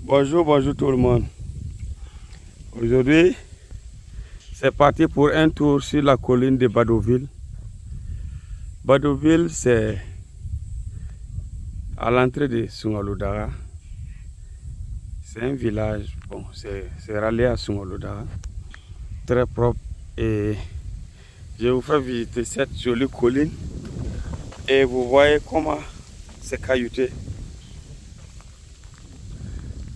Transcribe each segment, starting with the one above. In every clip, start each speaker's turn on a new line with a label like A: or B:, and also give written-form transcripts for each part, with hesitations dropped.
A: Bonjour tout le monde. Aujourd'hui, c'est parti pour un tour sur la colline de Badoville. Badoville, c'est à l'entrée de Sungaludara. C'est un village, c'est rallié à Sungaludara, très propre. Et je vous fais visiter cette jolie colline. Et vous voyez comment c'est caillouté.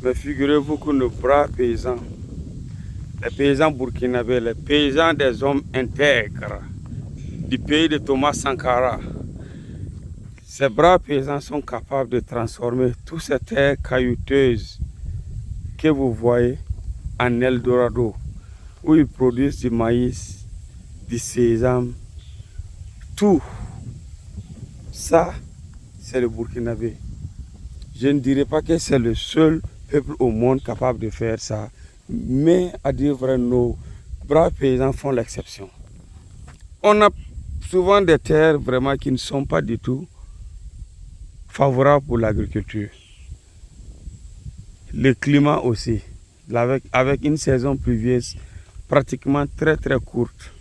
A: Mais figurez-vous que nos braves paysans, les paysans burkinabés, les paysans des hommes intègres du pays de Thomas Sankara, ces braves paysans sont capables de transformer toutes ces terres caillouteuses que vous voyez en Eldorado, où ils produisent du maïs, du sésame, tout. Ça, c'est le Burkinabé. Je ne dirais pas que c'est le seul peuple au monde capable de faire ça, mais à dire vrai, nos braves paysans font l'exception. On a souvent des terres vraiment qui ne sont pas du tout favorables pour l'agriculture. Le climat aussi, avec une saison pluvieuse pratiquement très courte,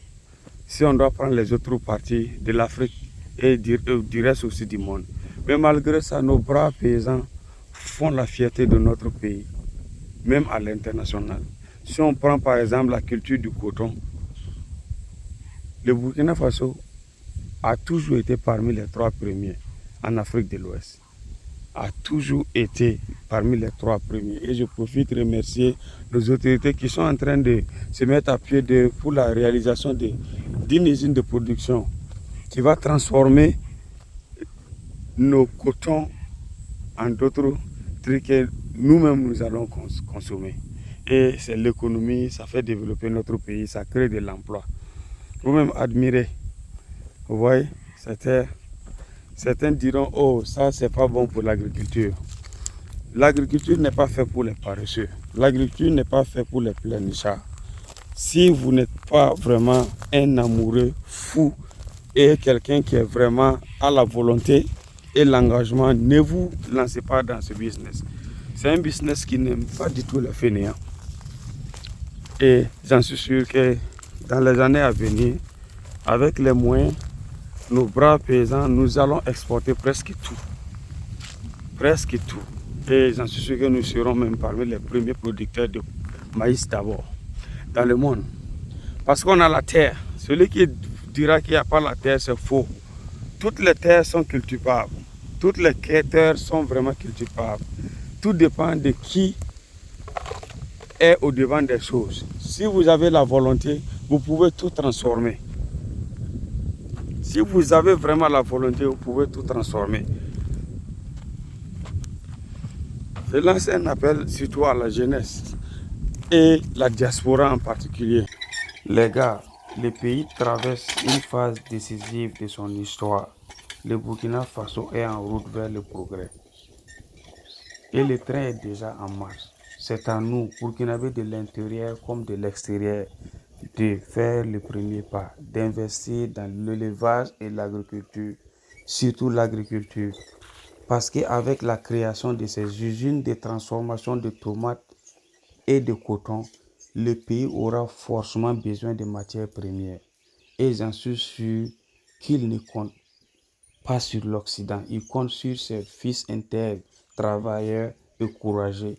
A: si on doit prendre les autres parties de l'Afrique et du reste aussi du monde. Mais malgré ça, nos braves paysans font la fierté de notre pays, même à l'international. Si on prend par exemple la culture du coton, le Burkina Faso a toujours été parmi les 3 premiers en Afrique de l'Ouest. A toujours été parmi les 3 premiers. Et je profite de remercier nos autorités qui sont en train de se mettre à pied pour la réalisation d'une usine de production qui va transformer nos cotons en d'autres trucs que nous-mêmes nous allons consommer. Et c'est l'économie, ça fait développer notre pays, ça crée de l'emploi. Vous-même admirez, vous voyez, certains diront, oh, ça c'est pas bon pour l'agriculture. L'agriculture n'est pas faite pour les paresseux. L'agriculture n'est pas faite pour les pleurnichards. Si vous n'êtes pas vraiment un amoureux fou et quelqu'un qui est vraiment à la volonté et l'engagement, ne vous lancez pas dans ce business. C'est un business qui n'aime pas du tout les fainéants. Et j'en suis sûr que dans les années à venir, avec les moyens, nos braves paysans, nous allons exporter presque tout. Presque tout. Et j'en suis sûr que nous serons même parmi les premiers producteurs de maïs d'abord dans le monde. Parce qu'on a la terre. Celui qui dira qu'il n'y a pas la terre, c'est faux. Toutes les terres sont cultivables. Toutes les terres sont vraiment cultivables. Tout dépend de qui est au devant des choses. Si vous avez la volonté, vous pouvez tout transformer. Si vous avez vraiment la volonté, vous pouvez tout transformer. Je lance un appel surtout à la jeunesse et la diaspora en particulier. Les gars, le pays traverse une phase décisive de son histoire. Le Burkina Faso est en route vers le progrès. Et le train est déjà en marche. C'est à nous, Burkinabés de l'intérieur comme de l'extérieur, de faire le premier pas, d'investir dans l'élevage et l'agriculture, surtout l'agriculture. Parce qu'avec la création de ces usines de transformation de tomates et de coton, le pays aura forcément besoin de matières premières. Et j'en suis sûr qu'il ne compte pas sur l'Occident, il compte sur ses fils intègres, travailleurs et courageux